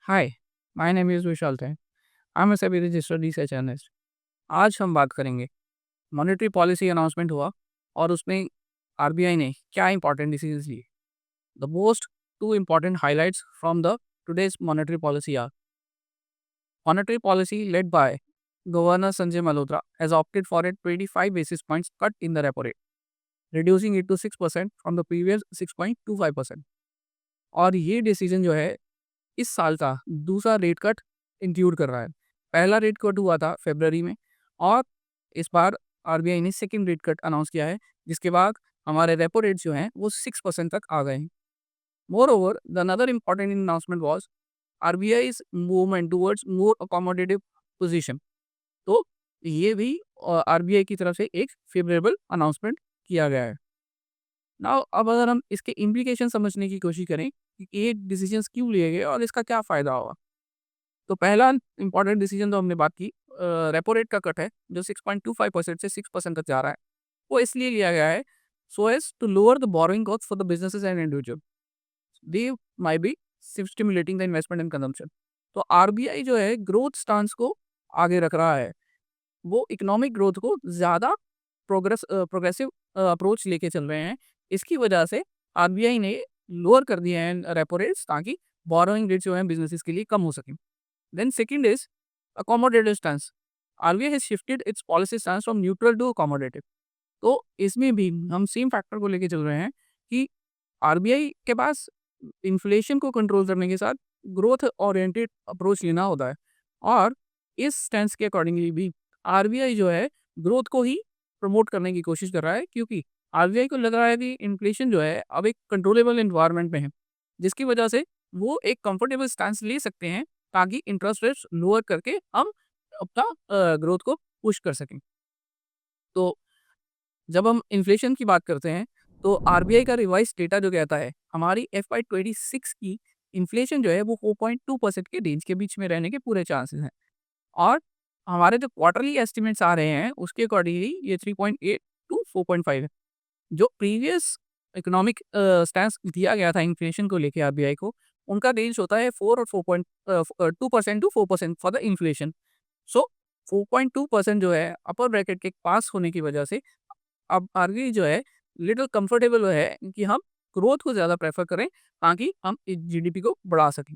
Hi, my name is विशाल थे। I am a SEBI registered research analyst. आज हम बात करेंगे मॉनेटरी पॉलिसी अनाउंसमेंट हुआ और उसमें आरबीआई ने क्या इंपॉर्टेंट डिसीजंस लिए। The most two important highlights from the today's monetary policy are monetary policy led by governor Sanjay Malhotra has opted for a 25 basis points cut in the repo rate, reducing it to 6% from the previous 6.25%। और ये decision जो है इस साल का दूसरा rate cut include कर रहा है। पहला रेट कट हुआ था फरवरी में और इस बार आरबीआई ने सेकंड रेट कट अनाउंस किया है, जिसके बाद हमारे रेपो रेट जो हैं वो 6% तक आ गए हैं। More over the another important announcement was RBI's movement towards more accommodative position. तो ये भी आरबीआई की तरफ से एक फेवरेबल अनाउंसमेंट किया गया है। नाउ अब अगर हम इसके इम्प्लीकेशन समझने की कोशिश करें कि ये डिसीजंस क्यों लिए गए और इसका क्या फ़ायदा होगा। तो पहला इंपॉर्टेंट डिसीजन तो हमने बात की, रेपो रेट का कट है जो 6.25% से 6% तक जा रहा है। वो इसलिए लिया गया है so as to lower the borrowing cost for the businesses and individual. They may be stimulating the investment and consumption. तो आरबीआई जो है ग्रोथ स्टांस को आगे रख रहा है, वो इकोनॉमिक ग्रोथ को ज़्यादा प्रोग्रेसिव अप्रोच लेके चल रहे हैं। इसकी वजह से आरबीआई ने लोअर कर दिए हैं रेपो रेट्स ताकि बोरोइंग रेट्स जो हैं बिजनेसेस के लिए कम हो सकें। Then second is accommodative stance. RBI has shifted its policy stance from neutral to accommodative। तो इसमें भी हम सेम फैक्टर को लेके चल रहे हैं कि आरबीआई के पास इन्फ्लेशन को कंट्रोल करने के साथ ग्रोथ ओरिएंटेड अप्रोच लेना होता है और इस स्टैंस के अकॉर्डिंगली भी आरबीआई जो है ग्रोथ को ही प्रमोट करने की कोशिश कर रहा है, क्योंकि आरबीआई को लग रहा है कि इन्फ्लेशन जो है अब एक कंट्रोलेबल एनवायरनमेंट में है, जिसकी वजह से वो एक कंफर्टेबल स्टैंस ले सकते हैं ताकि इंटरेस्ट रेट्स लोअर करके हम अपना ग्रोथ को पुश कर सकें। तो जब हम इन्फ्लेशन की बात करते हैं तो आरबीआई का रिवाइज डेटा जो कहता है हमारी FY26 की इन्फ्लेशन जो है वो 4.2% के रेंज के बीच में रहने के पूरे चांसेस हैं और हमारे जो क्वार्टरली एस्टिमेट्स आ रहे हैं उसके अकॉर्डिंगली ये 3.8 टू 4.5 है। जो प्रीवियस इकोनॉमिक स्टैंस दिया गया था इन्फ्लेशन को लेके आरबीआई को, उनका रेंज होता है 4 और 4.2% टू 4% फॉर द इन्फ्लेशन। सो 4.2% जो है अपर ब्रैकेट के पास होने की वजह से अब आरबीआई जो है लिटिल कंफर्टेबल है कि हम ग्रोथ को ज़्यादा प्रेफर करें ताकि हम इस जीडीपी को बढ़ा सकें।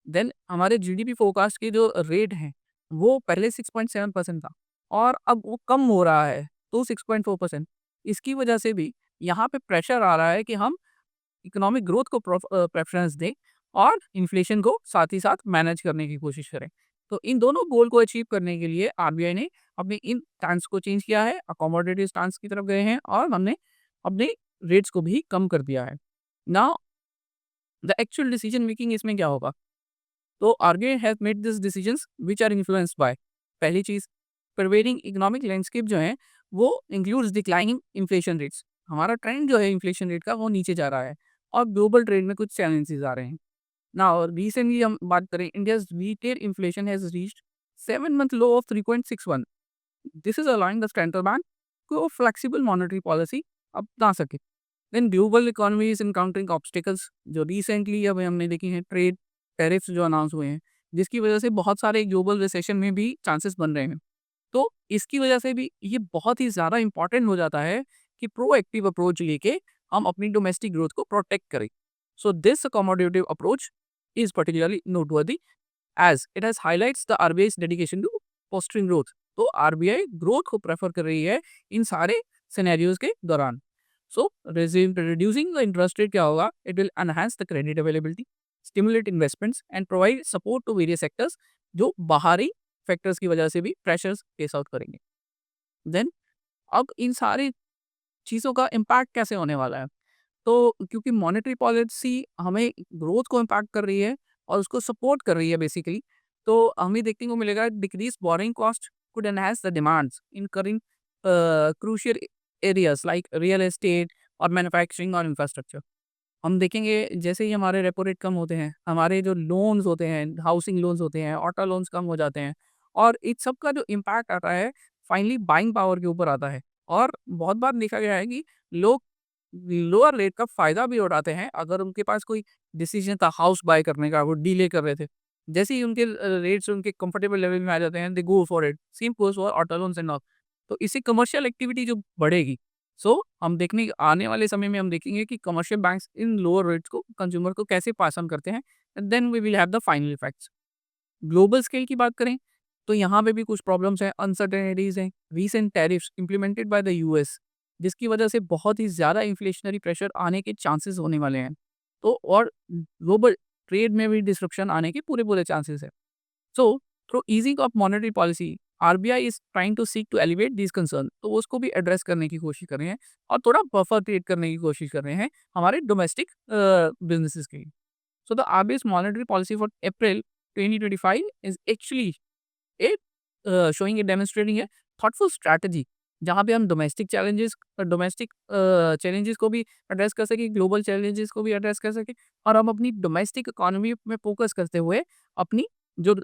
देन हमारे जीडीपी फोरकास्ट की जो रेट है वो पहले 6.7% था और अब वो कम हो रहा है तो 6.4%। इसकी वजह से भी यहाँ पे प्रेशर आ रहा है कि हम इकोनॉमिक ग्रोथ को प्रेफरेंस दें और इन्फ्लेशन को साथ ही साथ मैनेज करने की कोशिश करें। तो इन दोनों गोल को अचीव करने के लिए आरबीआई ने अपने इन स्टांस को चेंज किया है, अकोमोडेटिव स्टांस की तरफ गए हैं और हमने अपने रेट्स को भी कम कर दिया है। Now the actual decision making इसमें क्या होगा? तो RBI has made this decisions which are influenced by पहली चीज प्रिवेलिंग इकोनॉमिक लैंडस्केप जो है वो इंक्लूड्स डिक्लाइनिंग इन्फ्लेशन रेट्स। हमारा ट्रेंड जो है इन्फ्लेशन रेट का वो नीचे जा रहा है और ग्लोबल ट्रेड में कुछ चैलेंजेस आ रहे हैं। नाउ रिसेंटली हम बात करें, India's retail inflation has reached 7 month low of 3.61। This is allowing the central bank को फ्लेक्सिबल मॉनेटरी पॉलिसी अपना सके। Then global economy is encountering obstacles जो रिसेंटली अब हमने देखी हैं, ट्रेड टैरिफ्स जो अनाउंस हुए हैं, जिसकी वजह से बहुत सारे ग्लोबल रिसेशन में भी चांसेस बन रहे हैं। तो इसकी वजह से भी ये बहुत ही ज़्यादा इम्पॉर्टेंट हो जाता है कि प्रोएक्टिव अप्रोच लेके हम अपनी डोमेस्टिक ग्रोथ को प्रोटेक्ट करें। So this accommodative approach is particularly noteworthy as it has highlights the RBI's dedication to fostering growth. तो आरबीआई ग्रोथ को प्रेफर कर रही है इन सारे सिनेरियोज के दौरान। सो reducing the interest rate क्या होगा? It will enhance the credit availability, stimulate investments and provide support to various sectors जो बाहरी फैक्टर्स की वजह से भी प्रेशर्स फेस आउट करेंगे। देन अब इन सारी चीज़ों का इम्पैक्ट कैसे होने वाला है? तो क्योंकि मॉनेटरी पॉलिसी हमें ग्रोथ को इम्पैक्ट कर रही है और उसको सपोर्ट कर रही है बेसिकली, तो हमें देखने को मिलेगा decrease borrowing cost could enhance the demands incurring crucial areas like real estate और मैन्युफैक्चरिंग और इंफ्रास्ट्रक्चर। हम देखेंगे जैसे ही हमारे रेपो रेट कम होते हैं, हमारे जो लोन्स होते हैं, हाउसिंग लोन्स होते हैं, ऑटो लोन्स कम हो जाते हैं और इस सब का जो इम्पैक्ट आता है फाइनली बाइंग पावर के ऊपर आता है। और बहुत बार देखा गया है कि लोग लोअर रेट का फ़ायदा भी उठाते हैं। अगर उनके पास कोई डिसीजन था हाउस बाय करने का, वो डिले कर रहे थे, जैसे ही उनके रेट्स उनके कंफर्टेबल लेवल में आ जाते हैं, they go for it. Same goes for auto loans and all. तो इससे कमर्शियल एक्टिविटी जो बढ़ेगी, सो हम देखने आने वाले समय में हम देखेंगे कि commercial banks in lower rates को कंज्यूमर को कैसे पास ऑन करते हैं, and then we will have the final effects. Global scale की बात करें, तो यहाँ पे भी कुछ प्रॉब्लम्स हैं, अनसर्टेनिटीज़ हैं। Recent tariffs implemented by the US, जिसकी वजह से बहुत ही ज़्यादा इन्फ्लेशनरी प्रेशर आने के चांसेस होने वाले हैं। तो और ग्लोबल ट्रेड में भी डिसरप्शन आने के पूरे-पूरे चांसेस हैं। So, through easing of monetary policy, RBI is trying to seek to elevate these concern. तो वो उसको भी एड्रेस करने की कोशिश कर रहे हैं और थोड़ा बफर क्रिएट करने की कोशिश कर रहे हैं हमारे डोमेस्टिक बिज़नेसेस के लिए। So, the RBI's monetary policy for April 2025 is actually a showing a demonstrating a thoughtful strategy, जहाँ पे हम डोमेस्टिक चैलेंजेस को भी एड्रेस कर सकें, ग्लोबल चैलेंजेस को भी एड्रेस कर सकें और हम अपनी डोमेस्टिक इकोनॉमी में फोकस करते हुए अपनी जो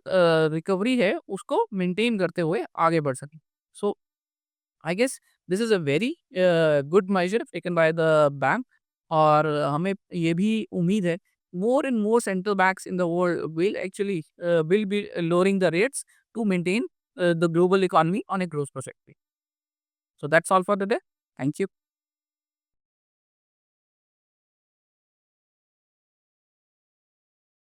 रिकवरी है उसको मेंटेन करते हुए आगे बढ़ सकें। So I guess this is a very good measure taken by the bank. और हमें ये भी उम्मीद है more and more central banks in the world will be lowering the rates to maintain the global economy on a growth perspective. So that's all for today. Thank you.